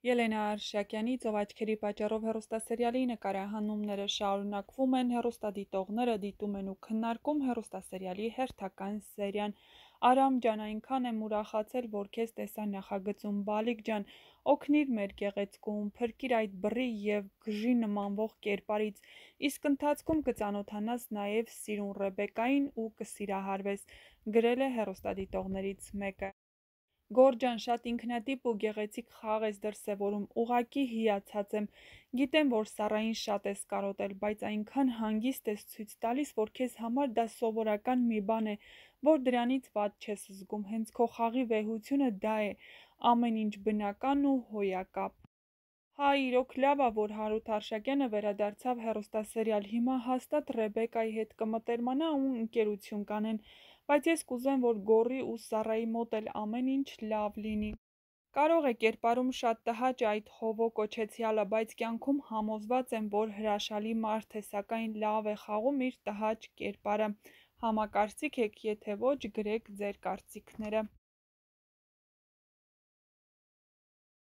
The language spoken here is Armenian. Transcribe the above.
Ելենա Արշակյանի «Ծովաչքերի պատճառով» հեռուստասերիալի նկարահանումները շարունակվում են, հեռուստադիտողները դիտում են ու քննարկում հեռուստասերիալի հերթական սերիան։ Արամ ջան, այնքան եմ ուրախացել, որ քեզ տեսա նախագծում, Բալիկ ջան, օգնիր մեր գեղեցկուհուն, փրկիր այդ բռի և գժի նմանվող կերպարից, իսկ ընթացքում կծանոթանաս նաև սիրուն Ռեբեկային ու կսիրահարվես, գրել է հեռուստադիտողներից մեկը։ Գոր ջան, շատ ինքնատիպ ու գեղեցիկ խաղ ես դրսևորում, ուղղակի հիացած եմ, գիտեմ, որ Սառային շատ ես կարոտել, բայց այնքան հանգիստ ես ցույց տալիս, որ քեզ համար դա սովորական մի բան է, որ դրանից վատ չես զգում, հենց քո խաղի վեհությունը դա է, ամեն ինչ բնական ու հոյակապ։ Հա, իրոք լավ ա, որ Հարութ Արշակյանը վերադարձավ հեռուստասերիալ, հիմա հաստատ Ռեբեկայի հետ կմտերմանա ու ընկերություն կանեն, բայց ես կուզեմ, որ Գոռի ու Սառայի մոտ էլ ամեն ինչ լավ լինի։ Կարող է կերպարում շատ տհաճ է այդ Հովո կոչեցյալը, բայց կյանքում համոզված եմ, որ հրաշալի մարդ է, սակայն լավ է խաղում իր տհաճ կերպարը։ Համակարծիք եք, եթե ոչ, գրեք ձեր կարծիքները։